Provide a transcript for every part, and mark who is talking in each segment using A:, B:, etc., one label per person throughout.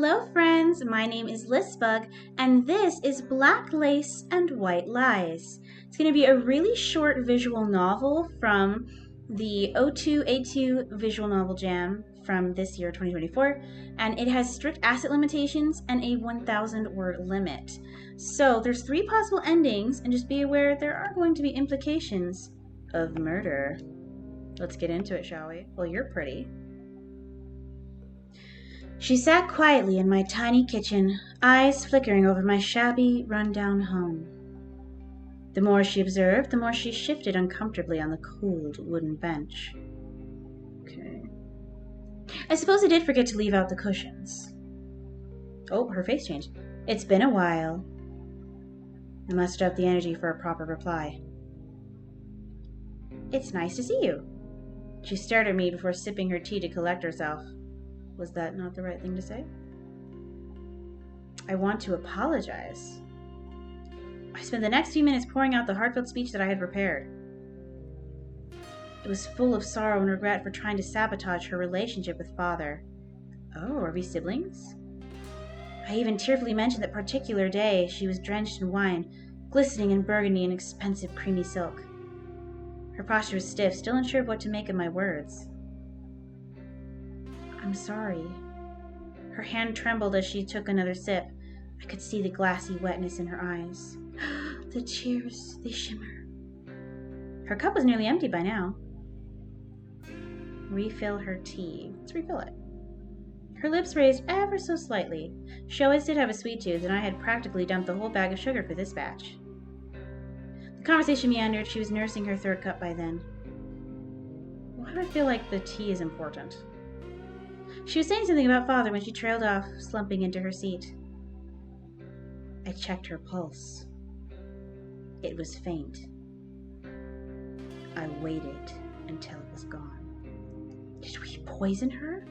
A: Hello friends, my name is Listbug and this is Black Lace and White Lies. It's going to be a really short visual novel from the O2A2 Visual Novel Jam from this year 2024, and it has strict asset limitations and a 1,000 word limit. So there's 3 possible endings, and just be aware there are going to be implications of murder. Let's get into it, shall we? Well, you're pretty. She sat quietly in my tiny kitchen, eyes flickering over my shabby, run-down home. The more she observed, the more she shifted uncomfortably on the cold wooden bench. Okay. I suppose I did forget to leave out the cushions. Oh, her face changed. It's been a while. I mustered up the energy for a proper reply. It's nice to see you. She stared at me before sipping her tea to collect herself. Was that not the right thing to say? I want to apologize. I spent the next few minutes pouring out the heartfelt speech that I had prepared. It was full of sorrow and regret for trying to sabotage her relationship with Father. Oh, are we siblings? I even tearfully mentioned that particular day she was drenched in wine, glistening in burgundy and expensive creamy silk. Her posture was stiff, still unsure of what to make of my words. I'm sorry. Her hand trembled as she took another sip. I could see the glassy wetness in her eyes. The tears, they shimmer. Her cup was nearly empty by now. Refill her tea. Let's refill it. Her lips raised ever so slightly. She always did have a sweet tooth, and I had practically dumped the whole bag of sugar for this batch. The conversation meandered. She was nursing her third cup by then. Why do I feel like the tea is important? She was saying something about Father when she trailed off, slumping into her seat. I checked her pulse. It was faint. I waited until it was gone. Did we poison her?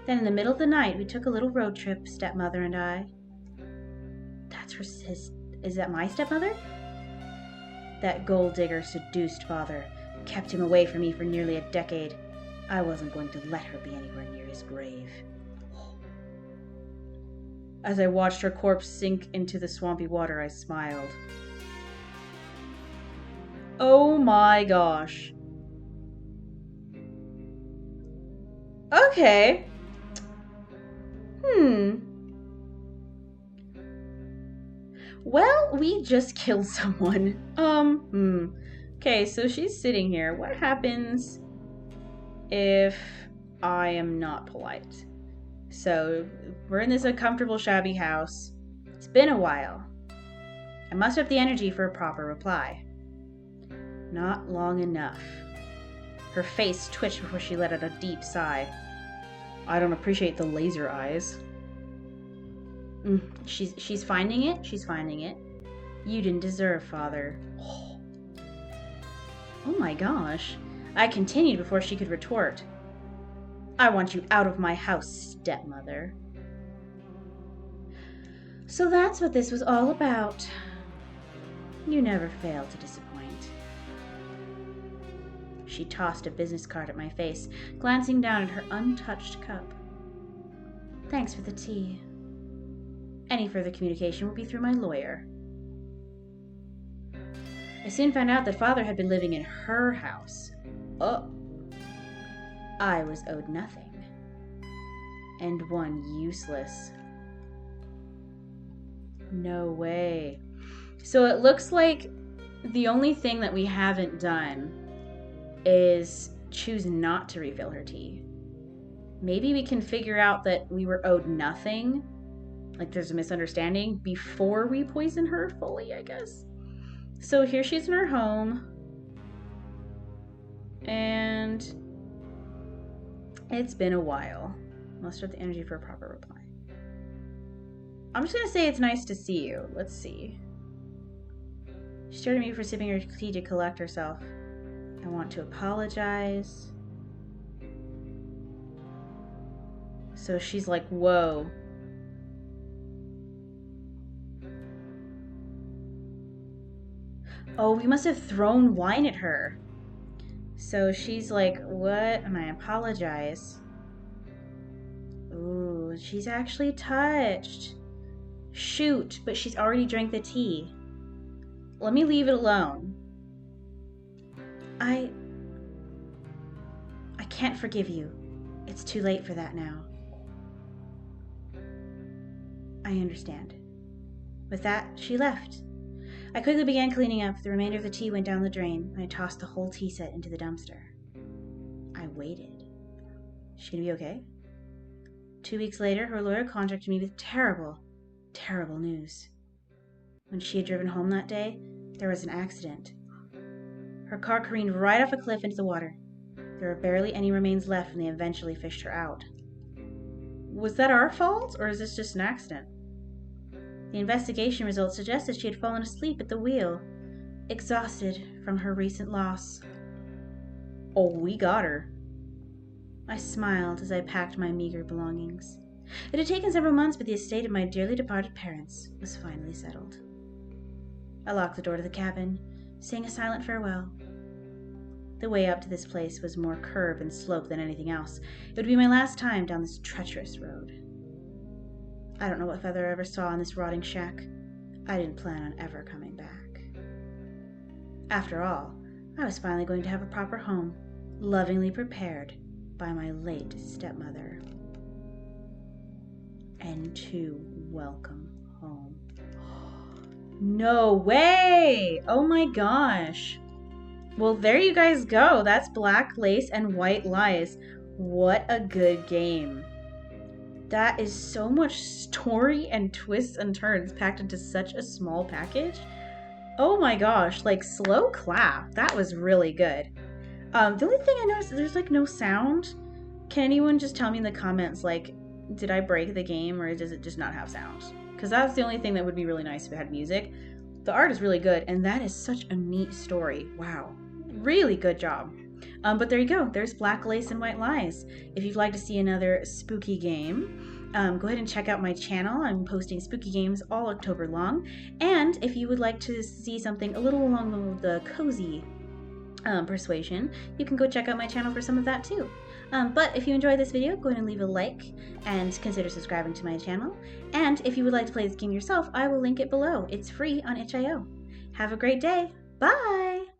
A: Then in the middle of the night, we took a little road trip, stepmother and I. That's her sister. Is that my stepmother? That gold digger seduced Father, kept him away from me for nearly a decade. I wasn't going to let her be anywhere near his grave. As I watched her corpse sink into the swampy water, I smiled. Oh my gosh. Okay. Well, we just killed someone. Okay, so she's sitting here. What happens if I am not polite? So we're in this uncomfortable, shabby house. It's been a while. I muster up the energy for a proper reply. Not long enough. Her face twitched before she let out a deep sigh. I don't appreciate the laser eyes. She's finding it. She's finding it. You didn't deserve Father. Oh my gosh. I continued before she could retort. I want you out of my house, stepmother. So that's what this was all about. You never failed to disappoint. She tossed a business card at my face, glancing down at her untouched cup. Thanks for the tea. Any further communication will be through my lawyer. I soon found out that Father had been living in her house. Oh. I was owed nothing. And one useless. No way. So it looks like the only thing that we haven't done is choose not to refill her tea. Maybe we can figure out that we were owed nothing. Like there's a misunderstanding before we poison her fully, I guess. So here she's in her home. And it's been a while. Muster up the energy for a proper reply. I'm just going to say it's nice to see you. Let's see. She stared at me for sipping her tea to collect herself. I want to apologize. So she's like, whoa. Oh, we must have thrown wine at her. So she's like, what? And I apologize. Ooh, she's actually touched. Shoot, but she's already drank the tea. Let me leave it alone. I can't forgive you. It's too late for that now. I understand. With that, she left. I quickly began cleaning up. The remainder of the tea went down the drain, and I tossed the whole tea set into the dumpster. I waited. Is she gonna be okay? 2 weeks later, her lawyer contacted me with terrible, terrible news. When she had driven home that day, there was an accident. Her car careened right off a cliff into the water. There were barely any remains left, and they eventually fished her out. Was that our fault, or is this just an accident? The investigation results suggested she had fallen asleep at the wheel, exhausted from her recent loss. Oh, we got her. I smiled as I packed my meager belongings. It had taken several months, but the estate of my dearly departed parents was finally settled. I locked the door to the cabin, saying a silent farewell. The way up to this place was more curve and slope than anything else. It would be my last time down this treacherous road. I don't know what feather I ever saw in this rotting shack. I didn't plan on ever coming back. After all, I was finally going to have a proper home, lovingly prepared by my late stepmother. And to welcome home. No way! Oh my gosh. Well, there you guys go. That's Black Lace and White Lies. What a good game. That is so much story and twists and turns packed into such a small package. Oh my gosh, like slow clap. That was really good. The only thing I noticed is there's like no sound. Can anyone just tell me in the comments, like, did I break the game or does it just not have sound? Because that's the only thing that would be really nice if it had music. The art is really good, and that is such a neat story. Wow. Really good job. But there you go. There's Black Lace and White Lies. If you'd like to see another spooky game, go ahead and check out my channel. I'm posting spooky games all October long. And if you would like to see something a little along the cozy persuasion, you can go check out my channel for some of that too. But if you enjoyed this video, go ahead and leave a like and consider subscribing to my channel. And if you would like to play this game yourself, I will link it below. It's free on itch.io. Have a great day. Bye!